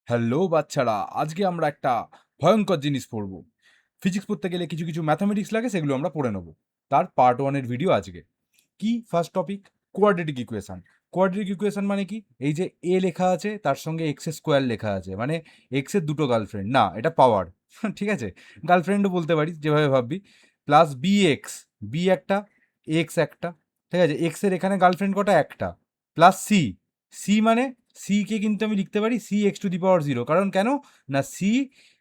Hello বাচ্চারা, আজকে আমরা একটা ভয়ঙ্কর জিনিস পড়ব। ফিজিক্স পড়তে গেলে কিছু কিছু ম্যাথামেটিক্স লাগে, সেগুলো আমরা পড়ে নেব। তার পার্ট ওয়ানের ভিডিও আজকে। কি first topic? Quadratic equation. Quadratic equation মানে কি? এই যে এ লেখা আছে, তার সঙ্গে এক্স স্কোয়ার লেখা আছে, মানে এক্স এর দুটো গার্লফ্রেন্ড, না এটা পাওয়ার ঠিক আছে, গার্লফ্রেন্ডও বলতে পারিস যেভাবে ভাববি। প্লাস বি এক্স, বি একটা, এক্স একটা, ঠিক আছে। এক্স এর এখানে গার্লফ্রেন্ড কটা? একটা। প্লাস সি, সি মানে সি কে কিন্তু আমি লিখতে পারি C X to the power zero, কারণ কেন না, C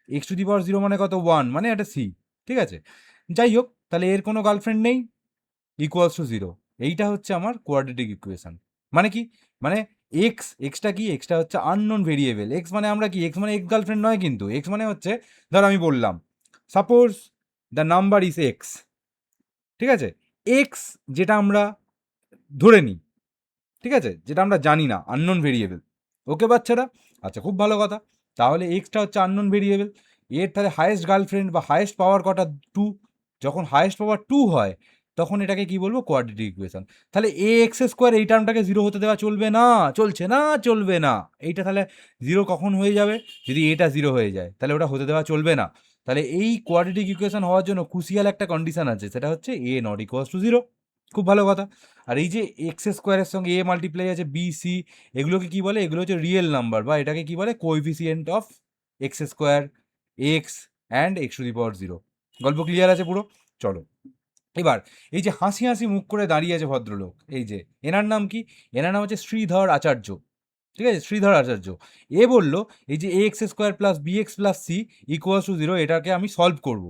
X to the power zero মানে কত? ওয়ান, মানে এটা সি, ঠিক আছে। যাই হোক, তাহলে এর কোনো গার্লফ্রেন্ড নেই, ইকুয়ালস টু জিরো। এইটা হচ্ছে আমার কোয়াড্রেটিক ইকুয়েশন। মানে কি? মানে এক্সটা কি? এক্সটা হচ্ছে আননোন ভেরিয়েবল। এক্স মানে আমরা কি, এক্স মানে এক্স গার্লফ্রেন্ড নয় কিন্তু। এক্স মানে হচ্ছে, ধর আমি বললাম suppose the number is x, ঠিক আছে। এক্স যেটা আমরা ধরে নিই, ঠিক আছে, যেটা আমরা জানি না, আননোন ভেরিয়েবল। ওকে বাচ্চারা? আচ্ছা, খুব ভালো কথা। তাহলে এক্সটা হচ্ছে আননোন ভেরিয়েবল। এর তাহলে হায়েস্ট গার্লফ্রেন্ড বা হায়েস্ট পাওয়ার কটা? টু। যখন হায়েস্ট পাওয়ার টু হয়, তখন এটাকে কি বলবো? Quadratic equation. তাহলে এ এক্স স্কোয়ার এই টার্মটাকে জিরো হতে দেওয়া চলবে না। চলছে না? চলবে না। এইটা তাহলে জিরো কখন হয়ে যাবে? যদি এটা জিরো হয়ে যায়, তাহলে ওটা হতে দেওয়া চলবে না। তাহলে এই কোয়াড্রেটিক ইকুয়েশন হওয়ার জন্য ক্রুশিয়াল একটা কন্ডিশন আছে, সেটা হচ্ছে এ নট ইকুয়ালস টু জিরো। খুব ভালো কথা। আর এই যে এক্স স্কোয়ারের সঙ্গে এ মাল্টিপ্লাই আছে, বি সি, এগুলোকে কি বলে? এগুলো হচ্ছে রিয়েল নাম্বার, বা এটাকে কি বলে? Coefficient of x square, x and x to the power zero. গল্প ক্লিয়ার আছে পুরো? চলো এবার, এই যে হাসি হাসি মুখ করে দাঁড়িয়ে আছে ভদ্রলোক, এই যে এনার নাম কি? এনার নাম হচ্ছে শ্রীধর আচার্য, ঠিক আছে, শ্রীধর আচার্য। এ বলল এই যে A X square plus B X plus C equals to zero, এটাকে আমি সলভ করব।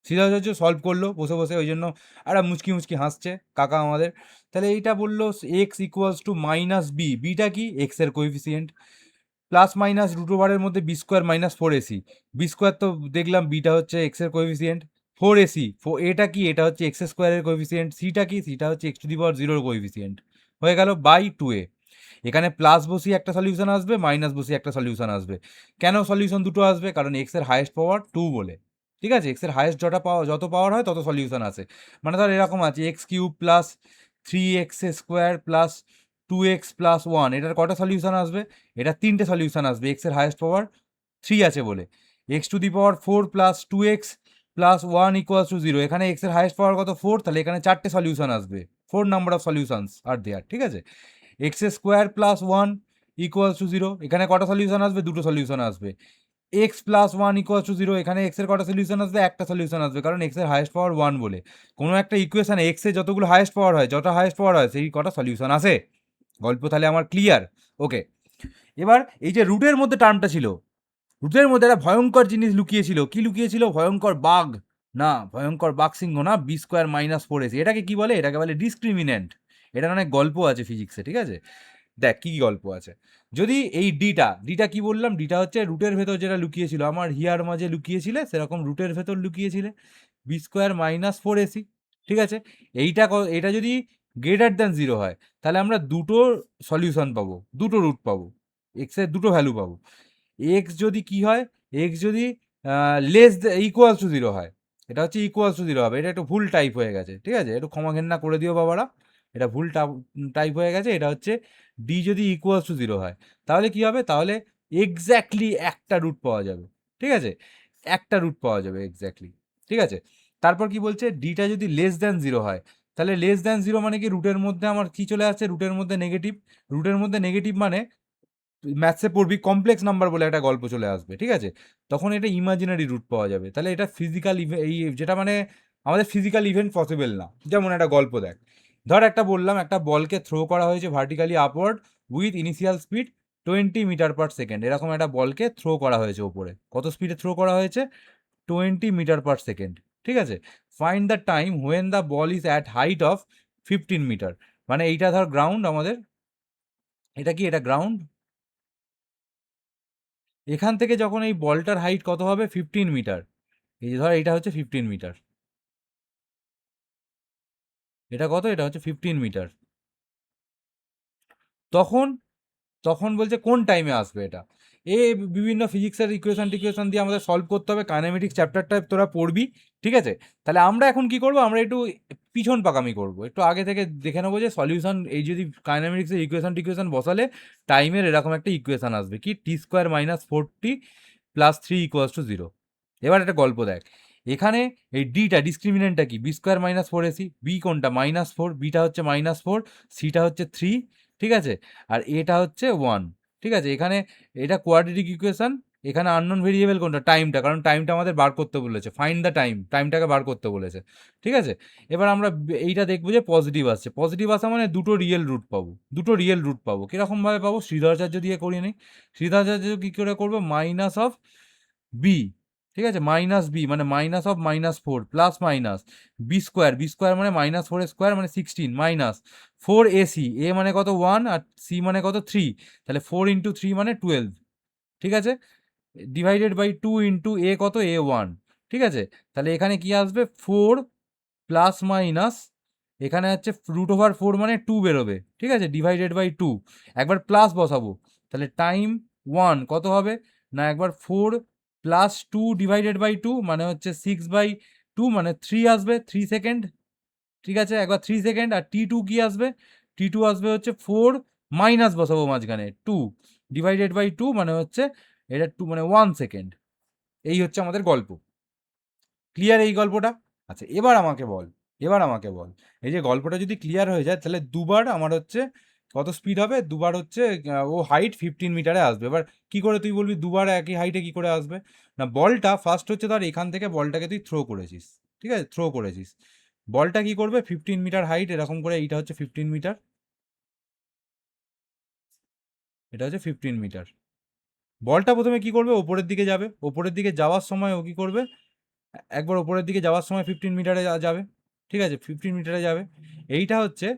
সিদ্ধার্থ সলভ করলো বসে বসে, ওই জন্য একটা মুচকি মুচকি হাসছে কাকা আমাদের। তাহলে এইটা বললো x equals to minus b, beta কি? এক্স এর কোএফিসিয়েন্ট। প্লাস মাইনাস রুট ওভারের মধ্যে b square minus four ac, b square তো দেখলাম বিটা হচ্ছে এক্স এর কোএফিসিয়েন্ট। ফোর এসি, এটা কি? এটা হচ্ছে এক্স স্কোয়ারের কোএফিসিয়েন্ট। সিটা কি? সিটা হচ্ছে এক্স টু দি পাওয়ার জিরোর কোএফিসিয়েন্ট। হয়ে গেল বাই টু এ। এখানে প্লাস বসিয়ে একটা সলিউশন আসবে, মাইনাস বসিয়ে একটা সলিউশন আসবে। কেন সলিউশন দুটো আসবে? কারণ এক্স এর হাইয়েস্ট পাওয়ার টু বলে, ঠিক আছে। এক্স এর হাইয়েস্ট যত পাওয়ার হয় তত সলিউশন আসে। মানে ধর এরকম আছে, x cube plus three x square plus two x plus one, এটার কটা সলিউশন আসবে? এটা তিনটে সলিউশন আসবে, এক্স এর হাইয়েস্ট পাওয়ার থ্রি আছে বলে। X to the power four plus two x plus one equals to zero, এখানে এক্স এর হাইয়েস্ট পাওয়ার কত? ফোর, তাহলে এখানে চারটে সলিউশন আসবে। Four number of solutions are there, ঠিক আছে। X square plus one equals to zero, এখানে কটা সলিউশন আসবে? দুটো সলিউশন আসবে। X plus one equals to zero, এখানে এক্স এর কটা সলিউশন আসবে? একটা সলিউশন আসবে, কারণ এক্স এর হাইয়েস্ট পাওয়ার ওয়ান বলে। কোনো একটা ইকুয়েশনে এক্স এর যতগুলো হাইয়েস্ট পাওয়ার হয়, যত হাইয়েস্ট পাওয়ার হয় সেই কটা সলিউশন আসে। গল্প তাহলে আমার ক্লিয়ার? ওকে। এবার এই যে রুটের মধ্যে টার্মটা ছিল, রুটের মধ্যে একটা ভয়ঙ্কর জিনিস লুকিয়েছিল। কি লুকিয়েছিল? ভয়ঙ্কর বাঘ, না ভয়ঙ্কর বাঘ সিংহ না, b square minus four ac. এটাকে কি বলে? এটাকে বলে ডিসক্রিমিনেন্ট। এটার অনেক গল্প আছে ফিজিক্সে, ঠিক আছে। দেখ কি কি গল্প আছে। যদি এই ডিটা, ডিটা কি বললাম? ডিটা হচ্ছে রুটের ভেতর যেটা লুকিয়েছিল, আমার হিয়ার মাঝে লুকিয়েছিলে, সেরকম রুটের ভেতর লুকিয়েছিলে B square minus four AC, ঠিক আছে। এটা যদি গ্রেটার দ্যান জিরো হয়, তাহলে আমরা দুটো সলিউশন পাবো, দুটো রুট পাবো, এক্স এর দুটো ভ্যালু পাবো। এক্স যদি কি হয়? এক্স যদি লেস ইকুয়ালস টু জিরো হয়, এটা হচ্ছে ইকুয়ালস টু জিরো হবে। এটা একটু ভুল টাইপ হয়ে গেছে, ঠিক আছে, একটু ক্ষমা ঘেন্না করে দিও বাবারা, এটা ভুল টাইপ হয়ে গেছে। এটা হচ্ছে ডি যদি ইকুয়ালস টু জিরো হয়, তাহলে কি হবে? তাহলে এক্স্যাক্টলি একটা রুট পাওয়া যাবে, ঠিক আছে, একটা রুট পাওয়া যাবে এক্স্যাক্টলি, ঠিক আছে। তারপর কি বলছে? ডিটা যদি লেস দ্যান জিরো হয়, তাহলে লেস দ্যান জিরো মানে কি? রুটের মধ্যে আমার কি চলে আসছে? রুটের মধ্যে নেগেটিভ। রুটের মধ্যে নেগেটিভ মানে ম্যাথসে পড়বি কমপ্লেক্স নাম্বার বলে একটা গল্প চলে আসবে, ঠিক আছে। তখন এটা ইমাজিনারি রুট পাওয়া যাবে। তাহলে এটা ফিজিক্যাল এই যেটা মানে আমাদের ফিজিক্যাল ইভেন্ট পসিবল না। যেমন একটা গল্প দেখ, ধর একটা বললাম একটা বলকে থ্রো করা হয়েছে vertically upward with initial speed 20 metre per second. এরকম একটা বলকে থ্রো করা হয়েছে ওপরে। কত স্পিডে থ্রো করা হয়েছে? 20 মিটার পার সেকেন্ড, ঠিক আছে। Find the time when the ball is at height of 15 metre. মানে এইটা ধর গ্রাউন্ড আমাদের, এটা কি? এটা গ্রাউন্ড। এখান থেকে যখন এই বলটার হাইট কত হবে? 15 মিটার। এই যে ধর এটা হচ্ছে 15 মিটার, এটা কত? এটা হচ্ছে 15 মিটার। তখন তখন বলছে কোন টাইমে আসবে এটা? বিভিন্ন ফিজিক্সের ইকুয়েশন দিয়ে আমাদের সলভ করতে হবে। কাইনেমেটিক্স চ্যাপ্টারটা তোরা পড়বি, ঠিক আছে? তাহলে আমরা এখন কি করব, আমরা একটু পিছন পাকামি করব, একটু আগে থেকে দেখে নেবো যে সলিউশন, এই যদি কাইনেমেটিক্সের ইকুয়েশন বসালে টাইমের এরকম একটা ইকুয়েশন আসবে, কি t² - 4t + 3 = 0। এবার একটা গল্প দেখ, এখানে এই ডিটা ডিসক্রিমিনেন্টটা কি, b² - 4ac, বি কোনটা -4, বিটা হচ্ছে -4, সিটা হচ্ছে 3, ঠিক আছে? আর এটা হচ্ছে 1, ঠিক আছে? এখানে এটা কোয়াড্রেটিক ইকুয়েশন, এখানে আননোন ভেরিয়েবল কোনটা, টাইমটা, কারণ টাইমটা আমাদের বার করতে বলেছে, ফাইন্ড দ্য টাইম, টাইমটাকে বার করতে বলেছে, ঠিক আছে? এবার আমরা এইটা দেখবো যে পজিটিভ আসছে, পজিটিভ আসা মানে দুটো রিয়েল রুট পাবো, দুটো রিয়েল রুট পাবো। কিরকমভাবে পাবো, শ্রীধরাচার্য দিয়ে করিয়ে নিই। শ্রীধরাচার্য কী করে করবো, মাইনাস অফ বি, ঠিক আছে? মাইনাস বি মানে minus of -4 plus minus b square মানে -4 মানে 16 মাইনাস 4ac, এ মানে কত 1 আর সি মানে কত 3, তাহলে 4 × 3 মানে 12, ঠিক আছে? ডিভাইডেড বাই 2 × এ কত, এ 1, ঠিক আছে? তাহলে এখানে কি আসবে 4 প্লাস মাইনাস, এখানে হচ্ছে √4 মানে 2 বেরোবে, ঠিক আছে? ডিভাইডেড বাই 2, একবার প্লাস বসাবো, তাহলে টাইম 1 কত হবে না, একবার 4 প্লাস 2 ডিভাইডেড বাই 2 মানে হচ্ছে 6/2 মানে 3 আসবে, 3 সেকেন্ড, ঠিক আছে? একবার 3 সেকেন্ড। আর t2 কি আসবে, t2 আসবে হচ্ছে 4 মাইনাস বসাবো মাঝখানে 2 ডিভাইডেড বাই 2 মানে হচ্ছে এটা 2 মানে 1 সেকেন্ড। এই হচ্ছে আমাদের গল্প। ক্লিয়ার এই গল্পটা? আচ্ছা, এবার আমাকে বল, এই যে গল্পটা যদি ক্লিয়ার হয়ে যায়, তাহলে দুবার আমার হচ্ছে কত স্পিড হবে, দুবার হচ্ছে ও হাইট 15 মিটারে আসবে। এবার কি করে তুই বলবি দুবার একই হাইটে কি করে আসবে, না বলটা ফার্স্ট হচ্ছে ধর এখান থেকে বলটাকে তুই থ্রো করেছিস, ঠিক আছে? থ্রো করেছিস, বলটা কি করবে 15 মিটার হাইট, এরকম করে, এইটা হচ্ছে 15 মিটার, এটা হচ্ছে 15 মিটার। বলটা প্রথমে কি করবে, ওপরের দিকে যাবে, ওপরের দিকে যাওয়ার সময় ও কি করবে, একবার ওপরের দিকে যাওয়ার সময় 15 মিটারে যাবে, ঠিক আছে? 15 মিটারে যাবে, এইটা হচ্ছে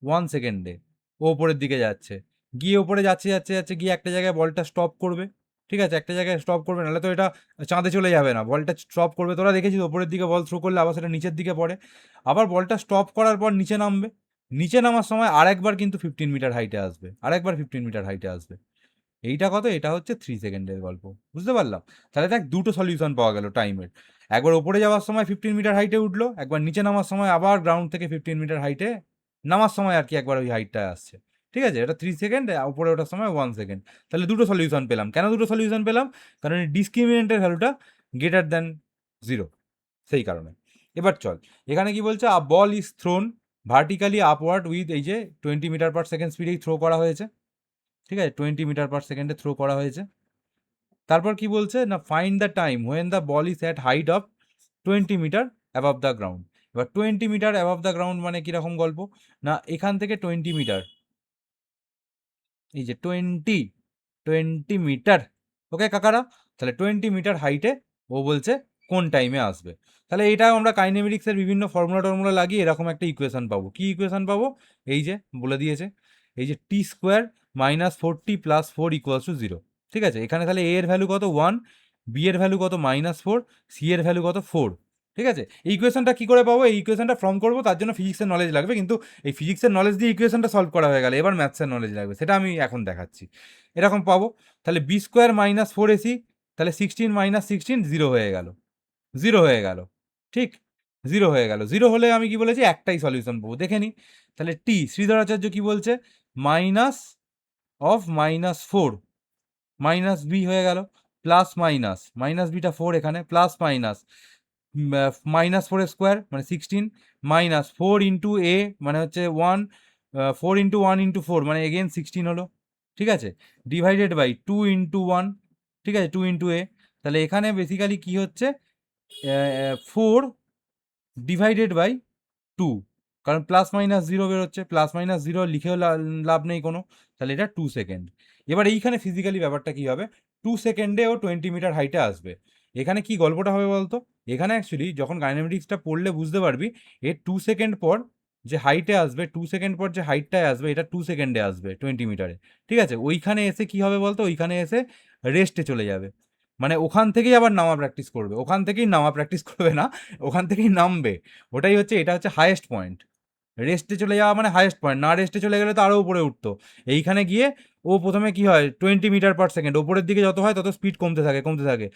1 সেকেন্ডে ও ওপরের দিকে যাচ্ছে, গিয়ে ওপরে যাচ্ছে যাচ্ছে যাচ্ছে গিয়ে একটা জায়গায় বলটা স্টপ করবে, ঠিক আছে? একটা জায়গায় স্টপ করবে, নাহলে তো এটা চাঁদে চলে যাবে না, বলটা স্টপ করবে। তোরা দেখেছিস ওপরের দিকে বল থ্রো করলে আবার সেটা নিচের দিকে পড়ে, আবার বলটা স্টপ করার পর নিচে নামবে, নিচে নামার সময় আরেকবার কিন্তু 15 মিটার হাইটে আসবে, আরেকবার 15 মিটার হাইটে আসবে। এইটা কত, এটা হচ্ছে 3 সেকেন্ডের গল্প, বুঝতে পারলাম? তাহলে দেখ দুটো সলিউশন পাওয়া গেল টাইমের, একবার ওপরে যাওয়ার সময় 15 মিটার হাইটে উঠলো, একবার নিচে নামার সময় আবার গ্রাউন্ড থেকে 15 মিটার হাইটে নামার সময় আর কি একবার ওই হাইটটায় আসছে, ঠিক আছে? এটা 3 সেকেন্ড, উপরে ওঠার সময় 1 সেকেন্ড। তাহলে দুটো সলিউশন পেলাম। কেন দুটো সলিউশন পেলাম, কারণ এই ডিসক্রিমিনেন্টের ভ্যালুটা গ্রেটার দ্যান 0, সেই কারণে। এবার চল, এখানে কি বলছে, a ball is thrown vertically upward with, এই যে 20 মিটার পার সেকেন্ড স্পিডেই থ্রো করা হয়েছে, ঠিক আছে? 20 মিটার পার সেকেন্ডে থ্রো করা হয়েছে। তারপর কি বলছে না, find the time when the ball is at height of 20 metre above the ground. এবার 20 মিটার অ্যাবভ দ্য গ্রাউন্ড মানে কিরকম গল্প, না এখান থেকে 20 মিটার, এই যে 20 মিটার, ওকে কাকারা? তাহলে 20 মিটার হাইটে ও বলছে কোন টাইমে আসবে। তাহলে এটাও আমরা কাইনেমেটিক্সের বিভিন্ন ফর্মুলা লাগিয়ে এরকম একটা ইকুয়েশন পাবো। কি ইকুয়েশন পাবো, এই যে বলে দিয়েছে, এই যে t² - 4t + 4 = 0, ঠিক আছে? এখানে তাহলে a এর ভ্যালু কত 1, b এর ভ্যালু কত -4, c এর ভ্যালু কত 4, ঠিক আছে? এই ইকুয়েশনটা কি করে পাবো, এই ইকুয়েশনটা ফর্ম করবো, তার জন্য ফিজিক্সের নলেজ লাগবে, কিন্তু এই ফিজিক্সের নলেজ দিয়ে ইকুয়েশনটা সলভ করা হয়ে গেল, এবার ম্যাথসের নলেজ লাগবে, সেটা আমি এখন দেখাচ্ছি। এরকম পাবো, তাহলে b² - 4ac, তাহলে 16 - 16 0 হয়ে গেল, 0 হয়ে গেল, ঠিক? 0 হয়ে গেল, 0 হলে আমি কি বলেছি, একটাই সলিউশন পাবো, দেখে নিই। তাহলে টি শ্রীধরাচার্য কি বলছে, মাইনাস অফ -4 মাইনাস বি হয়ে গেল, প্লাস মাইনাস, মাইনাস বিটা 4 এখানে, প্লাস মাইনাস -4 মানে 16 মাইনাস 4 × এ মানে হচ্ছে 1, 4 × 1 × 4 মানে এগেন 16 হলো, ঠিক আছে? ডিভাইডেড বাই 2 × 1, ঠিক আছে? 2 × এ, তাহলে এখানে বেসিক্যালি কি হচ্ছে, 4 ডিভাইডেড বাই 2, কারণ প্লাস মাইনাস 0 বেরোচ্ছে, প্লাস মাইনাস 0 লিখেও লাভ নেই কোনো, তাহলে এটা 2 সেকেন্ড। এবার এইখানে ফিজিক্যালি ব্যাপারটা কি হবে, 2 সেকেন্ডে ও 20 মিটার হাইটে আসবে। এখানে কি গল্পটা হবে বলতো, এখানে অ্যাকচুয়ালি যখন কাইনেমেটিক্সটা পড়লে বুঝতে পারবি, এর 2 সেকেন্ড পর যে হাইটে আসবে, 2 সেকেন্ড পর যে হাইটটায় আসবে, এটা 2 সেকেন্ডে আসবে 20 মিটারে, ঠিক আছে? ওইখানে এসে কি হবে বলতো, ওইখানে এসে রেস্টে চলে যাবে, মানে ওখান থেকেই আবার নামা প্র্যাকটিস করবে, ওখান থেকেই নামা প্র্যাকটিস করবে না, ওখান থেকেই নামবে, ওটাই হচ্ছে, এটা হচ্ছে হাইয়েস্ট পয়েন্ট, রেস্টে চলে যাওয়া মানে হাইয়েস্ট পয়েন্ট, না রেস্টে চলে গেলে তো আরও উপরে উঠতো। এইখানে গিয়ে ও প্রথমে কি হয় 20 মিটার/সেকেন্ড, ওপরের দিকে যত হয় তত স্পিড কমতে থাকে কমতে থাকে,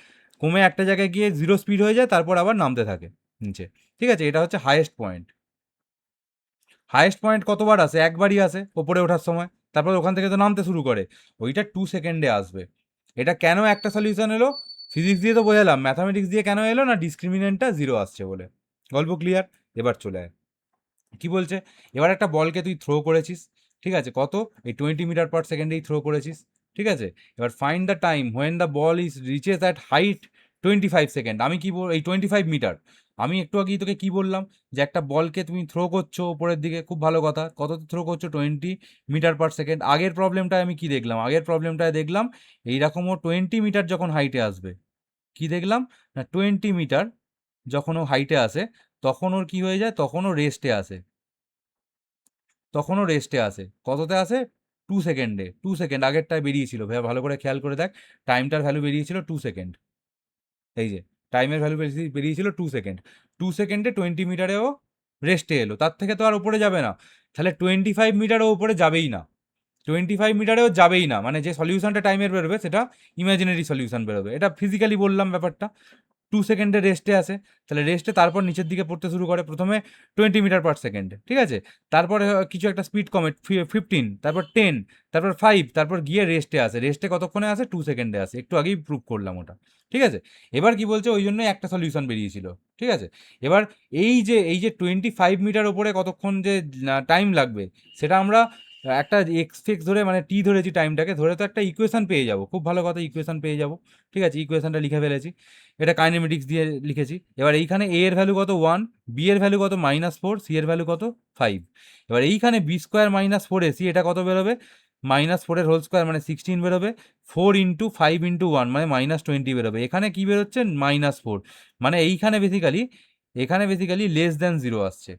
কমে একটা জায়গায় গিয়ে 0 স্পিড হয়ে যায়, তারপর আবার নামতে থাকে নিচে। ঠিক আছে, এটা হচ্ছে হাইয়েস্ট পয়েন্ট। হাইয়েস্ট পয়েন্ট কতবার আসে? একবারই আসে ওপরে ওঠার সময়, তারপর ওখান থেকে তো নামতে শুরু করে, ওইটা 2 সেকেন্ডে আসবে। এটা কেন একটা সলিউশন এলো? ফিজিক্স দিয়ে তো বোঝালাম, ম্যাথামেটিক্স দিয়ে কেন এলো? না ডিসক্রিমিনেন্টটা 0 আসছে বলে। গল্প ক্লিয়ার? এবার চলে আয়, কি বলছে? এবার একটা বলকে তুই থ্রো করেছিস, ঠিক আছে, কত? এই 20 মিটার/সেকেন্ডেই থ্রো করেছিস, ঠিক আছে। এবার find the time when the ball is reaches at height 25 second. আমি কি এই 25 মিটার, আমি একটু আগেই তোকে কি বললাম, যে একটা বলকে তুমি থ্রো করছো উপরের দিকে, খুব ভালো কথা, কত থ্রো করছো? 20 মিটার/সেকেন্ড। আগের প্রবলেমটায় আমি কি দেখলাম? আগের প্রবলেমটায় দেখলাম এইরকম ও 20 মিটার যখন হাইটে আসবে, কি দেখলাম? না 20 মিটার যখন ও হাইটে আসে, তখন ওর কি হয়ে যায়? তখন ও রেস্টে আসে, তখনও রেস্টে আসে। কততে আসে? 2 সেকেন্ডে। 2 সেকেন্ড আগেরটায় বেরিয়েছিল, ভালো করে খেয়াল করে দেখ, টাইমটার ভ্যালু বেরিয়েছিল 2 সেকেন্ড। এই যে টাইমের ভ্যালু বেরিয়েছিল 2 সেকেন্ড। 2 সেকেন্ডে 20 মিটারেও রেস্টে এলো, তার থেকে তো আর ওপরে যাবে না। তাহলে 25 মিটারও ওপরে যাবেই না, 25 মিটারেও যাবেই না, মানে যে সলিউশনটা টাইমের বেরোবে সেটা ইমাজিনারি সলিউশন বেরোবে। এটা ফিজিক্যালি বললাম ব্যাপারটা। 2 সেকেন্ডে রেস্টে আসে, তাহলে রেস্টে তারপর নিচের দিকে পড়তে শুরু করে, প্রথমে 20 মিটার/সেকেন্ড, ঠিক আছে, তারপরে কিছু একটা স্পিড কমে 15, তারপর 10, তারপর 5, তারপর গিয়ে রেস্টে আসে। রেস্টে কতক্ষণে আসে? 2 সেকেন্ডে আসে, একটু আগেই প্রুভ করলাম ওটা, ঠিক আছে। এবার কি বলছে? ওই জন্যই একটা সলিউশন বেরিয়েছিল, ঠিক আছে। এবার এই যে 25 মিটার ওপরে কতক্ষণ যে টাইম লাগবে, সেটা আমরা একটা এক্স ধরে, মানে টি ধরেছি টাইমটাকে ধরে, তো একটা ইকুয়েশন পেয়ে যাব। খুব ভালো কথা, ইকুয়েশন পেয়ে যাব, ঠিক আছে। ইকুয়েশনটা লিখে ফেলেছি, এটা কাইনেমেটিক্স দিয়ে লিখেছি। এবার এইখানে এ এর ভ্যালু কত? 1, বি এর ভ্যালু কত? -4, সি এর ভ্যালু কত? 5। এবার এইখানে b² - 4ac, এটা কত বেরোবে? -4 এর হোল স্কোয়ার মানে 16 বেরোবে, 4 × 5 × 1 মানে -20 বেরোবে। এখানে কি বেরোচ্ছে? -4, মানে এখানে বেসিক্যালি লেস দ্যান 0 আসছে।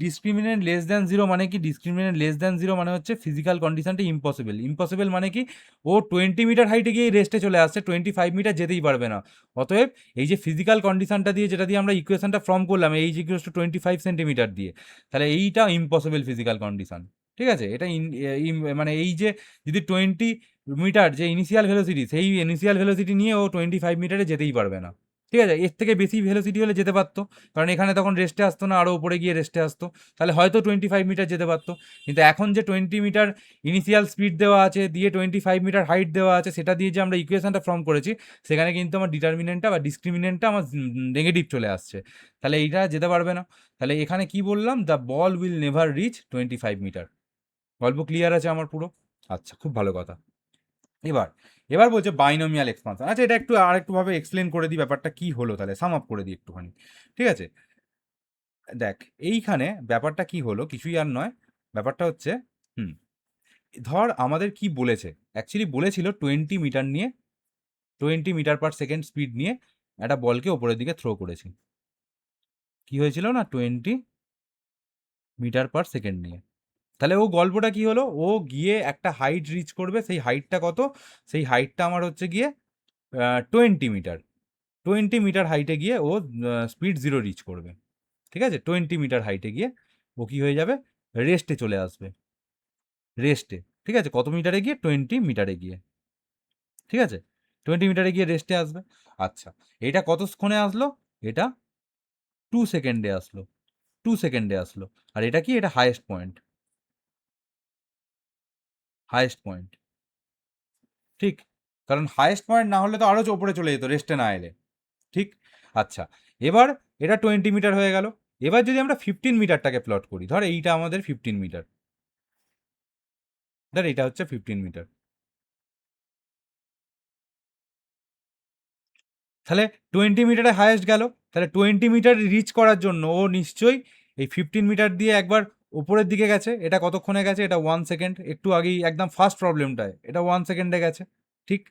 ডিসক্রিমিনেন্ট লেস দ্যান 0 মানে কি? ডিসক্রিমিনেন্ট লেস দ্যান 0 মানে হচ্ছে ফিজিক্যাল কন্ডিশনটি ইম্পসিবল। ইম্পসিবল মানে কি? ও 20 মিটার হাইটে গিয়ে রেস্টে চলে আসছে, 25 মিটার যেতেই পারবে না। অতএব এই যে ফিজিক্যাল কন্ডিশনটা দিয়ে, যেটা দিয়ে আমরা ইকুয়েশনটা ফর্ম করলাম, এইচ ইকুয়ালস টু 25 সেন্টিমিটার দিয়ে, তাহলে এইটা ইম্পসিবল ফিজিক্যাল কন্ডিশন, ঠিক আছে। এটা মানে এই যে যদি 20 মিটার যে ইনিশিয়াল ভেলোসিটি, সেই ইনিশিয়াল ভেলোসিটি নিয়ে ও 25 মিটারে যেতেই পারবে না, ঠিক আছে। এর থেকে বেশি ভেলোসিটি হলে যেতে পারতো, কারণ এখানে তখন রেস্টে আসতো না, আরও উপরে গিয়ে রেস্টে আসতো, তাহলে হয়তো 25 মিটার যেতে পারতো। কিন্তু এখন যে 20 মিটার ইনিশিয়াল স্পিড দেওয়া আছে, দিয়ে 25 মিটার হাইট দেওয়া আছে, সেটা দিয়ে যে আমরা ইকুয়েশনটা ফর্ম করেছি, সেখানে কিন্তু আমার ডিটারমিনেন্টটা বা ডিসক্রিমিনেন্টটা আমার নেগেটিভ চলে আসছে, তাহলে এইটা যেতে পারবে না। তাহলে এখানে কি বললাম? The ball will never reach 25 metre. গল্প ক্লিয়ার আছে আমার পুরো? আচ্ছা, খুব ভালো কথা। এবার এবার বলছে বাইনোমিয়াল এক্সপানশন। আচ্ছা, এটা একটু আর একটু ভাবে এক্সপ্লেন করে দিই, ব্যাপারটা কি হলো, তাহলে সাম আপ করে দিই একটুখানি, ঠিক আছে। দেখ, এইখানে ব্যাপারটা কি হলো, কিছুই আর নয়, ব্যাপারটা হচ্ছে, হুম, ধর আমাদের কি বলেছে, অ্যাকচুয়ালি বলেছিল 20 মিটার নিয়ে, 20 মিটার/সেকেন্ড স্পিড নিয়ে একটা বলকে ওপরের দিকে থ্রো করেছি। কি হয়েছিল? না 20 মিটার/সেকেন্ড নিয়ে। তাহলে ও গল্পটা কি হলো? ও গিয়ে একটা হাইট রিচ করবে, সেই হাইটটা কত? সেই হাইটটা আমার হচ্ছে গিয়ে 20 মিটার। 20 মিটার হাইটে গিয়ে ও স্পিড 0 রিচ করবে, ঠিক আছে। 20 মিটার হাইটে গিয়ে ও কি হয়ে যাবে? রেস্টে চলে আসবে, রেস্টে, ঠিক আছে। কত মিটারে গিয়ে? 20 মিটারে গিয়ে, ঠিক আছে। 20 মিটারে গিয়ে রেস্টে আসবে। আচ্ছা, এটা কতক্ষণে আসলো? এটা 2 সেকেন্ডে আসলো, 2 সেকেন্ডে আসলো। আর এটা কি? এটা হাইয়েস্ট পয়েন্ট, হাইয়েস্ট পয়েন্ট, ঠিক। কারণ হাইয়েস্ট পয়েন্ট না হলে তো আরও ওপরে চলে যেত রেস্টে না এলে, ঠিক। আচ্ছা, এবার এটা 20 মিটার হয়ে গেল। এবার যদি আমরা 15 মিটারটাকে প্লট করি, ধর এইটা আমাদের 15 মিটার, ধর এটা হচ্ছে 15 মিটার, তাহলে 20 মিটারে হাইয়েস্ট গেল। তাহলে 20 মিটার রিচ করার জন্য ও নিশ্চয়ই এই 15 মিটার দিয়ে একবার উপরের দিকে গেছে। এটা কতক্ষণে গেছে? এটা 1 সেকেন্ড, একটু আগেই একদম ফার্স্ট প্রবলেমটায় এটা 1 সেকেন্ডে গেছে, ঠিক।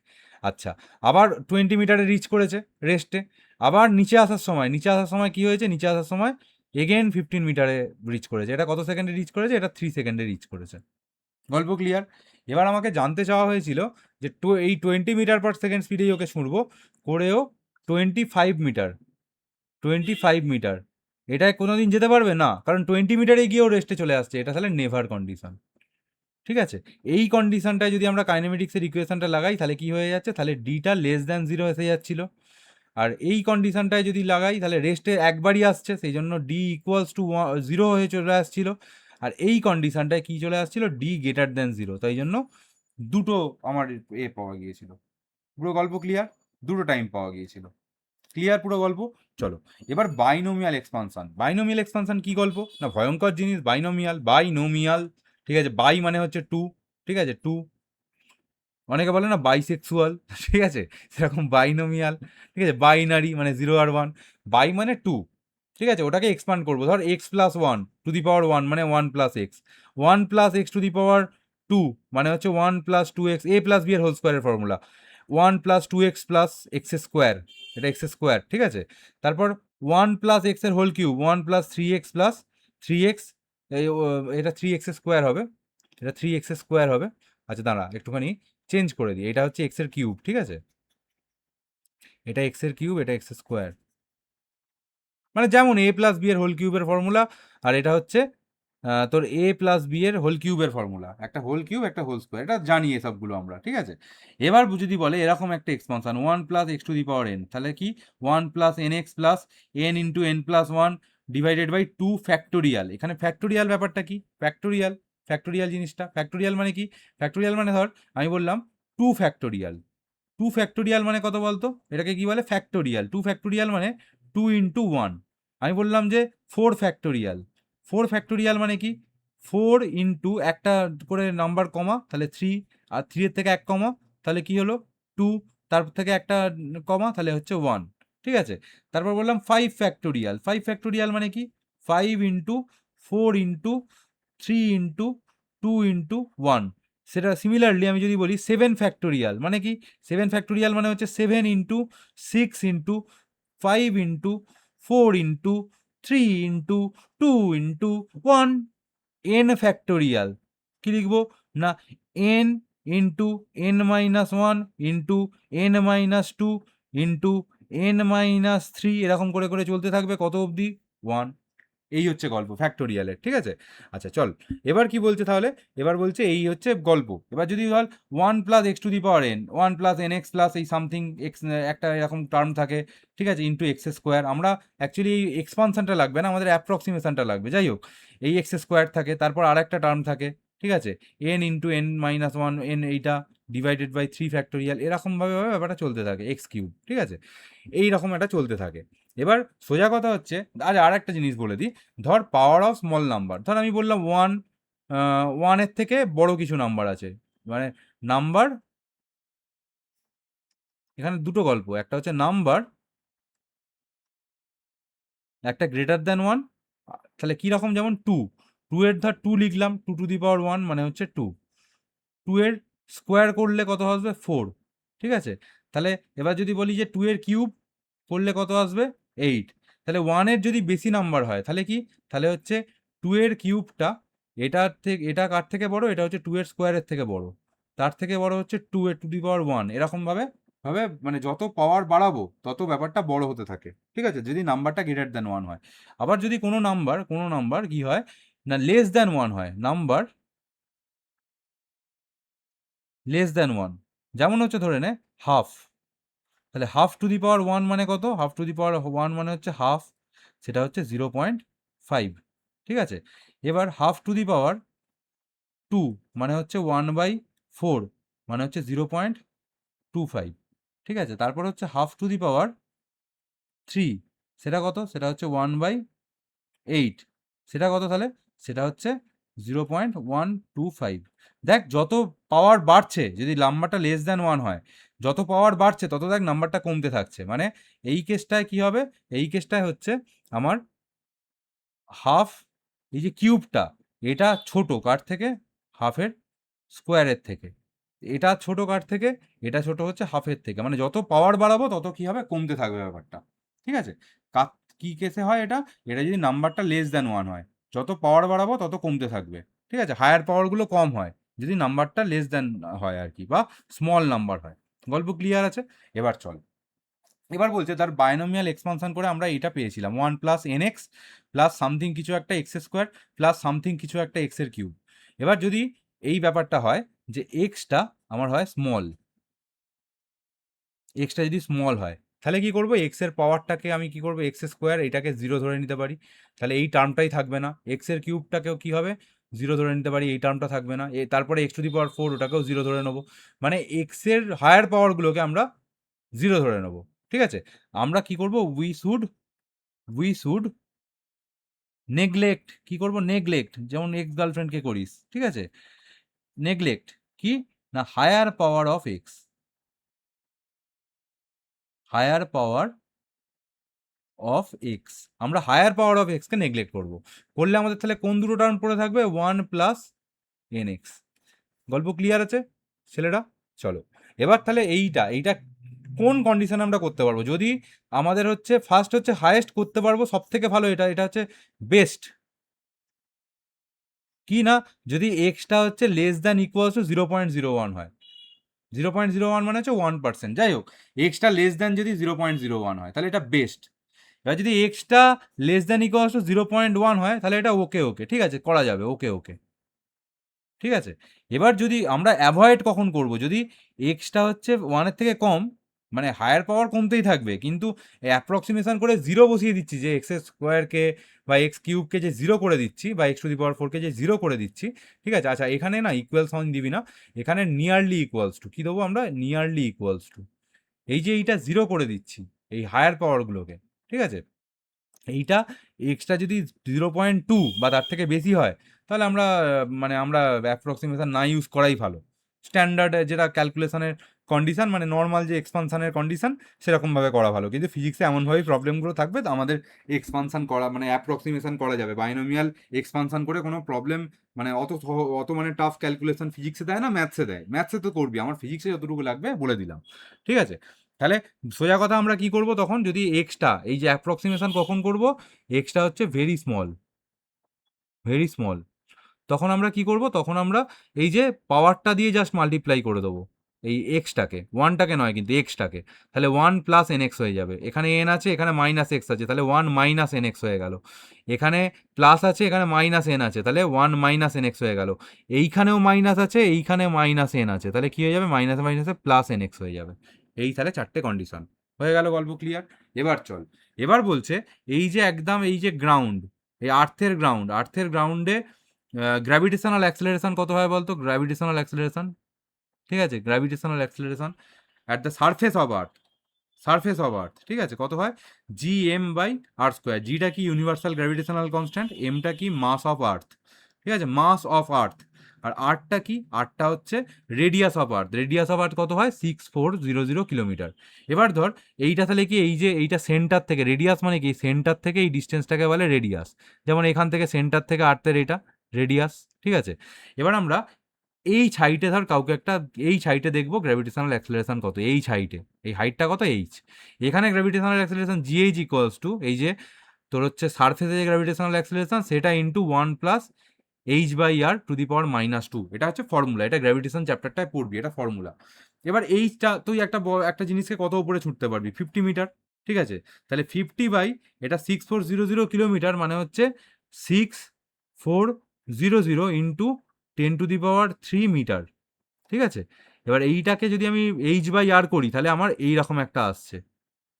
আচ্ছা, আবার 20 মিটারে রিচ করেছে রেস্টে, আবার নিচে আসার সময় কি হয়েছে? নিচে আসার সময় এগেন 15 মিটারে রিচ করেছে। এটা কত সেকেন্ডে রিচ করেছে? এটা 3 সেকেন্ডে রিচ করেছে। গল্প ক্লিয়ার? এবার আমাকে জানতে চাওয়া হয়েছিল যে এই 20 মিটার/সেকেন্ড স্পিডেই ওকে ছুঁড়বো, করেও 25 মিটার, 25 মিটার এটায় কোনোদিন যেতে পারবে না, কারণ 20 মিটারে গিয়েও রেস্টে চলে আসছে, এটা তাহলে নেভার কন্ডিশন। ঠিক আছে, এই কন্ডিশনটায় যদি আমরা কাইনেমেটিক্সের ইকুয়েশনটা লাগাই তাহলে কি হয়ে যাচ্ছে, তাহলে ডিটা লেস দ্যান 0 এসে যাচ্ছিল। আর এই কন্ডিশনটায় যদি লাগাই তাহলে রেস্টে একবারই আসছে, সেই জন্য ডি ইকুয়ালস টু 0 হয়ে চলে আসছিল। আর এই কন্ডিশনটায় কি চলে আসছিল, ডি গ্রেটার দ্যান 0, তাই জন্য দুটো আমার পাওয়া গিয়েছিল। পুরো গল্প ক্লিয়ার, দুটো টাইম পাওয়া গিয়েছিল। ক্লিয়ার পুরো গল্প। চলো এবার বাইনোমিয়াল এক্সপানশন। বাইনোমিয়াল এক্সপানশন কি গল্প না, ভয়ঙ্কর জিনিস বাইনোমিয়াল। ঠিক আছে, বাই মানে হচ্ছে টু, ঠিক আছে, টু। অনেকে বলে না বাইসেক্সুয়াল, ঠিক আছে, সেরকম বাইনোমিয়াল। ঠিক আছে, বাইনারি মানে 0 আর 1, বাই মানে টু। ঠিক আছে, ওটাকে এক্সপান্ড করবো, ধর X plus 1 to the power 1 মানে 1 plus X, 1 plus x to the power 2 মানে হচ্ছে 1 plus 2x, A plus B এর হোল স্কোয়ারের formula, 1 plus 2x plus X square, এটা এক্স স্কোয়ার। ঠিক আছে, তারপর 1 প্লাস এক্স এর whole cube, 1 plus 3x plus 3x, এটা 3x স্কোয়ার হবে, এটা 3x স্কোয়ার হবে। আচ্ছা দাঁড়া একটুখানি চেঞ্জ করে দিই, এটা হচ্ছে এক্স এর কিউব, ঠিক আছে, এটা এক্স এর কিউব, এটা এক্স স্কোয়ার, মানে যেমন এ প্লাস বি এর হোল কিউবের ফর্মুলা, আর এটা হচ্ছে তোর এ প্লাস বি এর হোল কিউবের ফর্মুলা, একটা হোল কিউব একটা হোল স্কোয়ার, এটা জানি এসবগুলো আমরা। ঠিক আছে, এবার যদি বলে এরকম একটা expansion 1 plus x to the power n, তাহলে কি 1 plus n x plus n into n plus 1 divided by 2 factorial. এখানে ফ্যাক্টোরিয়াল ব্যাপারটা কি, ফ্যাক্টোরিয়াল, ফ্যাক্টোরিয়াল জিনিসটা, ফ্যাক্টোরিয়াল মানে কি, ফ্যাক্টোরিয়াল মানে ধর আমি বললাম 2 ফ্যাক্টোরিয়াল, 2 ফ্যাক্টোরিয়াল মানে কত বলতো, এটাকে কি বলে ফ্যাক্টোরিয়াল, 2 ফ্যাক্টোরিয়াল মানে 2 ইন্টু 1। আমি বললাম যে 4 ফ্যাক্টোরিয়াল, 4 ফ্যাক্টোরিয়াল মানে কি 4 ইন্টু একটা করে নাম্বার কমা, তাহলে 3, আর 3 এর থেকে এক কমা তাহলে কি হলো 2, তার থেকে একটা কমা তাহলে হচ্ছে 1। ঠিক আছে, তারপর বললাম 5 ফ্যাক্টোরিয়াল, 5 ফ্যাক্টোরিয়াল মানে কি 5 ইন্টু 4 ইন্টু 3 ইন্টু 2 ইন্টু 1। সেটা সিমিলারলি আমি যদি বলি 7 ফ্যাক্টোরিয়াল মানে কি, 7 ফ্যাক্টোরিয়াল মানে হচ্ছে 7 into 6 into 5 into 4 into 3 into 2 into 1। N factorial কি লিখবো না, N into N minus 1 into N minus 2 into N minus 3, এরকম করে করে চলতে থাকবে কত অবধি 1। এই হচ্ছে গল্প ফ্যাক্টোরিয়ালের। ঠিক আছে, আচ্ছা চল এবার কি বলছে তাহলে, এবার বলছে এই হচ্ছে গল্প। এবার যদি বল 1 plus x to the power N, 1 plus n x plus এই সামথিং এক্স, একটা এরকম টার্ম থাকে, ঠিক আছে, ইন্টু এক্স স্কোয়ার। আমরা অ্যাকচুয়ালি এই এক্সপানশনটা লাগবে না, আমাদের অ্যাপ্রক্সিমেশনটা লাগবে। যাই হোক, এই এক্স স্কোয়ার থাকে, তারপর আর একটা টার্ম থাকে, ঠিক আছে, N into N minus 1 N, এইটা ডিভাইডেড বাই 3 ফ্যাক্টোরিয়াল, এরকমভাবে ব্যাপারটা চলতে থাকে, এক্স কিউব। ঠিক আছে, এইরকম একটা চলতে থাকে। এবার সোজা কথা হচ্ছে, আর একটা জিনিস বলে দিই, ধর পাওয়ার অফ স্মল নাম্বার, ধর আমি বললাম 1, 1-এর থেকে বড় কিছু নাম্বার আছে, মানে নাম্বার, এখানে দুটো গল্প, একটা হচ্ছে নাম্বার, একটা গ্রেটার দ্যান 1, তাহলে কি রকম, যেমন 2, 2 এর ধর 2 লিখলাম, 2 টু দি পাওয়ার 1 মানে হচ্ছে 2, 2 এর স্কোয়ার করলে কত আসবে 4। ঠিক আছে, তাহলে এবার যদি বলি যে 2 এর কিউব করলে কত আসবে 8। তাহলে 1 এর যদি বেশি নাম্বার হয় তাহলে কি, তাহলে হচ্ছে 2 এর কিউবটা, এটার থেকে এটা কার থেকে বড়, এটা হচ্ছে 2 এর স্কোয়ারের থেকে বড়, তার থেকে বড় হচ্ছে 2 এর টু দি পাওয়ার 1, এরকম ভাবে ভাবে মানে যত পাওয়ার বাড়াবো তত ব্যাপারটা বড় হতে থাকে। ঠিক আছে, যদি নাম্বারটা গ্রেটার দ্যান 1 হয়। আবার যদি কোনো নাম্বার কি হয় না লেস দ্যান 1 হয়, নাম্বার লেস দ্যান 1, যেমন হচ্ছে ধরে নে হাফ, তাহলে হাফ টু দি পাওয়ার 1 মানে কত, হাফ টু দি পাওয়ার 1 মানে হচ্ছে হাফ, সেটা হচ্ছে 0.5। ঠিক আছে, এবার হাফ টু দি পাওয়ার 2 মানে হচ্ছে 1/4 মানে হচ্ছে 0.25। ঠিক আছে, তারপর হচ্ছে হাফ টু দি পাওয়ার 3, সেটা কত, সেটা হচ্ছে 1/8, সেটা কত তাহলে, সেটা হচ্ছে 0.125। দেখ যত পাওয়ার বাড়ছে, যদি নাম্বারটা লেস দ্যান 1 হয়, যত পাওয়ার বাড়ছে তত দেখ নাম্বারটা কমতে থাকছে। মানে এই কেসটায় কি হবে, এই কেসটায় হচ্ছে আমার হাফ, এই যে কিউবটা, এটা ছোট কার থেকে, হাফের স্কোয়ারের থেকে, এটা ছোট কার থেকে, এটা ছোট হচ্ছে হাফের থেকে। মানে যত পাওয়ার বাড়াবো তত কি হবে, কমতে থাকবে ব্যাপারটা। ঠিক আছে, কি কেসে হয় এটা, এটা যদি নাম্বারটা লেস দ্যান 1 হয়, যত পাওয়ার বাড়াবো তত কমতে থাকবে। ঠিক আছে, হায়ার পাওয়ারগুলো কম হয় যদি নাম্বারটা লেস দ্যান হয় আর কি, বা স্মল নাম্বার হয়। গল্প ক্লিয়ার আছে? এবার চল এবার বলছে তার বায়োনোমিয়াল এক্সপানশন করে আমরা এটা পেয়েছিলাম 1 plus n x plus something কিছু একটা এক্স স্কোয়ার প্লাস সামথিং কিছু একটা এক্সের কিউব। এবার যদি এই ব্যাপারটা হয় যে এক্সটা আমার হয় স্মল, এক্সটা যদি স্মল হয় তাহলে কি করব, এক্স এর পাওয়ারটাকে আমি কি করব, এক্স স্কোয়ার এটাকে জিরো ধরে নিতে পারি, তাহলে এই টার্মটাই থাকবে না। এক্স এর কিউবটাকেও কি হবে, জিরো ধরে নিতে পারি, এই টার্মটা থাকবে না। তারপরে এক্স টু দি পাওয়ার 4 ওটাকেও জিরো ধরে নেবো, মানে এক্স এর হায়ার পাওয়ারগুলোকে আমরা জিরো ধরে নেবো। ঠিক আছে, আমরা কি করব, উই শুড নেগলেক্ট, কি করব, নেগলেক্ট, যেমন এক্স গার্লফ্রেন্ডকে করিস, ঠিক আছে, নেগলেক্ট কি না, higher power of x, higher power of x, আমরা হায়ার পাওয়ার অফ এক্সকে নেগলেক্ট করব। করলে আমাদের তাহলে কোন দুটো টার্ম পড়ে থাকবে, 1 প্লাস এন এক্স। গল্প ক্লিয়ার আছে ছেলেরা? চলো এবার তাহলে এইটা কোন কন্ডিশনে আমরা করতে পারবো, যদি আমাদের হচ্ছে ফার্স্ট হচ্ছে হায়েস্ট করতে পারবো, সব থেকে ভালো এটা, এটা হচ্ছে বেস্ট কি না, যদি এক্সটা হচ্ছে লেস দ্যান ইকুয়ালস টু 0.01 হয়, 0.01 মানে হচ্ছে 1%, যাই হোক এক্সটা লেস দ্যান যদি 0.01 হয় তাহলে এটা বেস্ট। এবার যদি extra less than equals to 0.1 হয় তাহলে এটা ওকে ওকে, ঠিক আছে, করা যাবে, ওকে ওকে, ঠিক আছে। এবার যদি আমরা অ্যাভয়েড কখন করব, যদি এক্সটা হচ্ছে 1-এর থেকে কম, মানে হায়ার পাওয়ার কমতেই থাকবে কিন্তু অ্যাপ্রক্সিমেশন করে জিরো বসিয়ে দিচ্ছি, যে এক্স স্কোয়ারকে বা এক্স কিউবকে যে জিরো করে দিচ্ছি বা এক্স টু দি পাওয়ার 4কে যে জিরো করে দিচ্ছি, ঠিক আছে। আচ্ছা এখানে না ইকুয়াল সাইন দিবি না, এখানে নিয়ারলি ইকুয়ালস টু কি দেবো আমরা, নিয়ারলি ইকুয়ালস টু, এই যে এইটা জিরো করে দিচ্ছি এই হায়ার পাওয়ারগুলোকে, ঠিক আছে। এইটা এক্সট্রা যদি 0.2 বা তার থেকে বেশি হয় তাহলে আমরা মানে আমরা অ্যাপ্রক্সিমেশন না ইউজ করাই ভালো। স্ট্যান্ডার্ড যেটা ক্যালকুলেশনের কন্ডিশন, মানে নর্মাল যে এক্সপানশনের কন্ডিশন সেরকমভাবে করা ভালো, কিন্তু ফিজিক্সে এমনভাবেই প্রবলেমগুলো থাকবে তো আমাদের এক্সপানশন করা মানে অ্যাপ্রক্সিমেশন করা যাবে, বাইনোমিয়াল এক্সপানশন করে কোনো প্রবলেম মানে অত মানে টাফ ক্যালকুলেশন ফিজিক্সে দেয় না, ম্যাথসে দেয়, ম্যাথসে তো করবি, আমার ফিজিক্সে যতটুকু লাগবে বলে দিলাম, ঠিক আছে। তাহলে সোজা কথা আমরা কি করব তখন, যদি এক্সটা এই যে অ্যাপ্রক্সিমেশন কখন করব, এক্সটা হচ্ছে ভেরি স্মল, ভেরি স্মল, তখন আমরা কি করব, তখন আমরা এই যে পাওয়ারটা দিয়ে জাস্ট মাল্টিপ্লাই করে দেবো এই এক্সটাকে, ওয়ানটাকে নয় কিন্তু এক্সটাকে, তাহলে 1 প্লাস এন এক্স হয়ে যাবে, এখানে এন আছে এখানে মাইনাস এক্স আছে তাহলে 1 মাইনাস এন এক্স হয়ে গেল, এখানে প্লাস আছে এখানে মাইনাস এন আছে তাহলে 1 মাইনাস এন এক্স হয়ে গেল, এইখানেও মাইনাস আছে এইখানে মাইনাস এন আছে তাহলে কি হয়ে যাবে, মাইনাসে মাইনাসে প্লাস এন এক্স হয়ে যাবে। এই তাহলে চারটে কন্ডিশন হয়ে গেল, গল্প ক্লিয়ার। এবার চল, এবার বলছে এই যে একদম এই যে গ্রাউন্ড, এই আর্থের গ্রাউন্ডে গ্র্যাভিটেশনাল অ্যাক্সেলারেশন কত হয় বলতো, গ্র্যাভিটেশনাল অ্যাক্সেলারেশন, ঠিক আছে, gravitational acceleration at the surface of earth, ঠিক আছে, কত হয়, G M by R square, জিটা কি ইউনিভার্সাল গ্র্যাভিটেশনাল কনস্ট্যান্ট, এমটা কি মাস অফ আর্থ, ঠিক আছে, মাস অফ আর্থ, আর আর্টটা কি, আর্টটা হচ্ছে radius of earth, radius of earth কত হয় 6400 কিলোমিটার। এবার ধর এইটা তাহলে কি, এই যে এইটা সেন্টার থেকে, রেডিয়াস মানে কি সেন্টার থেকে এই ডিস্টেন্সটাকে বলে রেডিয়াস, যেমন এখান থেকে সেন্টার থেকে আর্থের এটা রেডিয়াস, ঠিক আছে। এবার আমরা এই সাইটে ধর কাউকে একটা, এই সাইটে দেখবো গ্র্যাভিটেশনাল অ্যাক্সেলারেশন কত, এই সাইটে এই হাইটটা কত এইচ, এখানে gravitational acceleration GH equals to এই যে তোর হচ্ছে সারফেসে যে গ্র্যাভিটেশনাল অ্যাক্সেলারেশন সেটা into 1 plus H by R to the power -2, এটা হচ্ছে ফর্মুলা, এটা গ্র্যাভিটেশন চ্যাপ্টারটায় পড়বি, এটা ফর্মুলা। এবার এইচটা তুই একটা জিনিসকে কত উপরে ছুটতে পারবি, 50 মিটার, ঠিক আছে, তাহলে 50 বাই এটা 6400 কিলোমিটার মানে হচ্ছে 6400 ইন্টু 10⁻³ মিটার, ঠিক আছে। এবার এইটাকে যদি আমি এইচ বাই আর করি তাহলে আমার এইরকম একটা আসছে,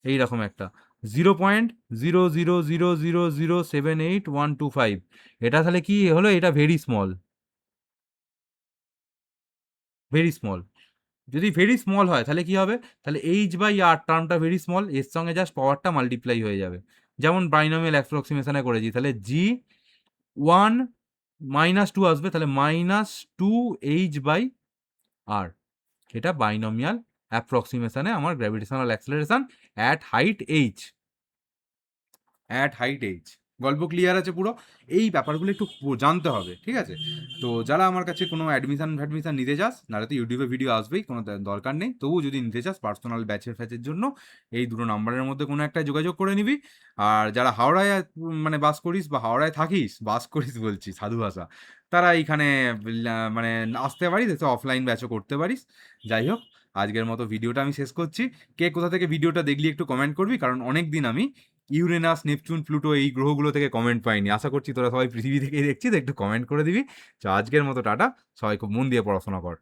এইরকম একটা 0.0000078 125, এটা তাহলে কি হলো, এটা ভেরি স্মল, ভেরি স্মল। যদি ভেরি স্মল হয় তাহলে কি হবে, তাহলে এইচ বাই আর টার্মটা ভেরি স্মল, এর সঙ্গে জাস্ট পাওয়ারটা মাল্টিপ্লাই হয়ে যাবে, যেমন বাইনোমিয়াল অ্যাপ্রক্সিমেশনে করেছি, তাহলে জি 1 -2 আসবে, তাহলে -2 এইচ বাই আর, এটা বাইনোমিয়াল অ্যাপ্রক্সিমেশনে আমার gravitational acceleration at height H. গল্প ক্লিয়ার আছে পুরো? এই ব্যাপারগুলো একটু জানতে হবে, ঠিক আছে। তো যারা আমার কাছে কোনো অ্যাডমিশন নিতে চাস, নাহলে তো ইউটিউবে ভিডিও আসবেই, কোনো দরকার নেই, তবু যদি নিতে চাস পার্সোনাল ব্যাচের জন্য এই দুটো নাম্বারের মধ্যে কোনো একটা যোগাযোগ করে নিবি। আর যারা হাওড়ায় মানে বাস করিস বা হাওড়ায় থাকিস, বাস করিস বলছি সাধু ভাষা, তারা এইখানে মানে আসতে পারিস, এসে অফলাইন ব্যাচও করতে পারিস। যাই হোক, আজকের মতো ভিডিওটা আমি শেষ করছি। কে কোথা থেকে ভিডিওটা দেখলি একটু কমেন্ট করবি, কারণ অনেক দিন আমি ইউরেনাস, নেপচুন, প্লুটো এই গ্রহগুলো থেকে কমেন্ট পাইনি। আশা করছি তোরা সবাই পৃথিবী থেকেই দেখছিস, একটু কমেন্ট করে দিবি। তো আজকের মতো টাটা, সবাই খুব মন দিয়ে পড়াশোনা কর।